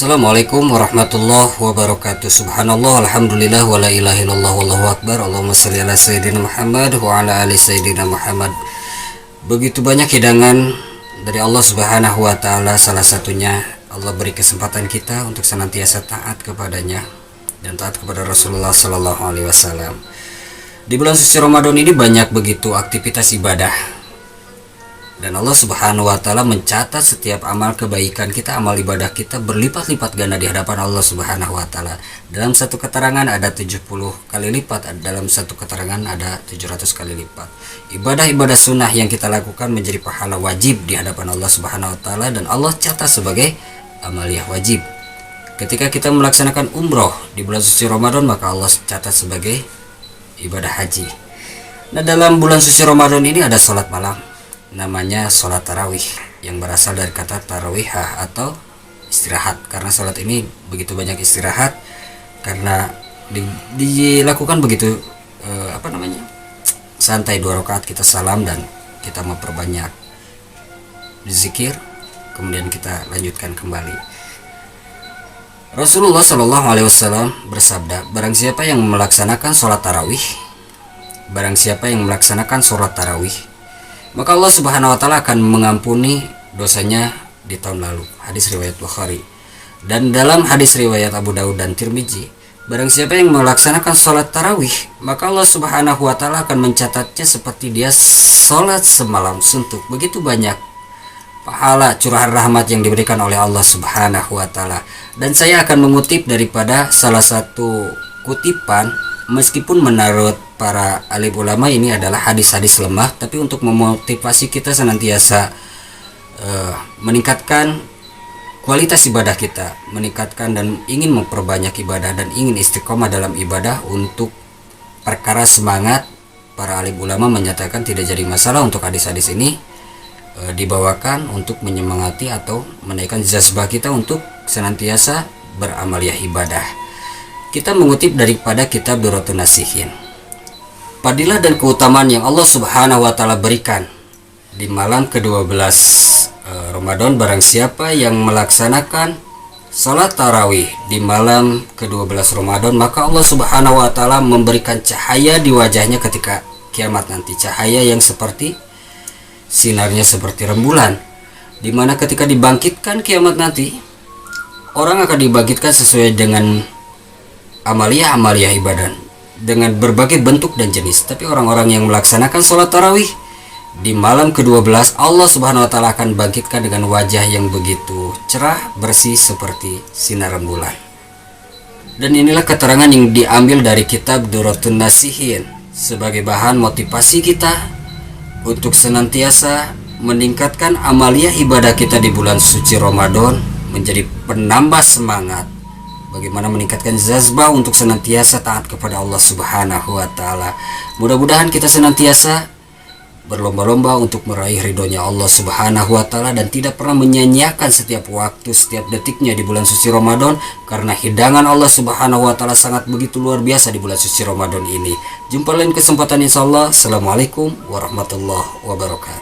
Assalamualaikum warahmatullahi wabarakatuh. Subhanallah, alhamdulillah, wa la ilaha illallah, wallahu akbar. Allahumma shalli ala sayyidina Muhammad wa ala ali sayyidina Muhammad. Begitu banyak hidangan dari Allah Subhanahu wa taala, salah satunya Allah beri kesempatan kita untuk senantiasa taat kepadanya dan taat kepada Rasulullah sallallahu alaihi wasallam. Di bulan suci Ramadan ini banyak begitu aktivitas ibadah. Dan Allah Subhanahu wa taala mencatat setiap amal kebaikan kita, amal ibadah kita berlipat-lipat ganda di hadapan Allah Subhanahu wa taala. Dalam satu keterangan ada 70 kali lipat, dalam satu keterangan ada 700 kali lipat. Ibadah-ibadah sunnah yang kita lakukan menjadi pahala wajib di hadapan Allah Subhanahu wa taala, dan Allah catat sebagai amaliyah wajib. Ketika kita melaksanakan umroh di bulan suci Ramadan, maka Allah catat sebagai ibadah haji. Nah, dalam bulan suci Ramadan ini ada sholat malam, namanya sholat tarawih, yang berasal dari kata tarawihah atau istirahat, karena sholat ini begitu banyak istirahat karena dilakukan begitu santai, 2 rakaat kita salam dan kita memperbanyak zikir, kemudian kita lanjutkan kembali. Rasulullah Shallallahu Alaihi Wasallam bersabda, barang siapa yang melaksanakan sholat tarawih, maka Allah Subhanahu wa taala akan mengampuni dosanya di tahun lalu. Hadis riwayat Bukhari. Dan dalam hadis riwayat Abu Daud dan Tirmizi, barang siapa yang melaksanakan sholat tarawih, maka Allah Subhanahu wa taala akan mencatatnya seperti dia sholat semalam suntuk. Begitu banyak pahala curahan rahmat yang diberikan oleh Allah Subhanahu wa taala. Dan saya akan mengutip daripada salah satu kutipan, meskipun menurut para alim ulama ini adalah hadis-hadis lemah, tapi untuk memotivasi kita senantiasa meningkatkan kualitas ibadah kita, meningkatkan dan ingin memperbanyak ibadah dan ingin istiqomah dalam ibadah, untuk perkara semangat, para alim ulama menyatakan tidak jadi masalah untuk hadis-hadis ini dibawakan untuk menyemangati atau menaikkan jazbah kita untuk senantiasa beramaliyah ibadah. Kita mengutip daripada kitab Durratun Nasihin. Fadilah dan keutamaan yang Allah Subhanahu wa taala berikan di malam ke-12 Ramadan, barang siapa yang melaksanakan salat tarawih di malam ke-12 Ramadan, maka Allah Subhanahu wa taala memberikan cahaya di wajahnya ketika kiamat nanti, cahaya yang seperti sinarnya seperti rembulan, dimana ketika dibangkitkan kiamat nanti, orang akan dibangkitkan sesuai dengan amaliyah ibadah dengan berbagai bentuk dan jenis. Tapi orang-orang yang melaksanakan sholat tarawih di malam ke-12, Allah Subhanahu wa taala akan bangkitkan dengan wajah yang begitu cerah, bersih seperti sinar rembulan. Dan inilah keterangan yang diambil dari kitab Durratun Nasihin sebagai bahan motivasi kita untuk senantiasa meningkatkan amaliyah ibadah kita di bulan suci Ramadan, menjadi penambah semangat bagaimana meningkatkan jazbah untuk senantiasa taat kepada Allah Subhanahu wa taala. Mudah-mudahan kita senantiasa berlomba-lomba untuk meraih ridhonya Allah Subhanahu wa taala dan tidak pernah menyia-nyiakan setiap waktu, setiap detiknya di bulan suci Ramadan, karena hidangan Allah Subhanahu wa taala sangat begitu luar biasa di bulan suci Ramadan ini. Jumpa lain kesempatan insyaallah. Assalamualaikum warahmatullahi wabarakatuh.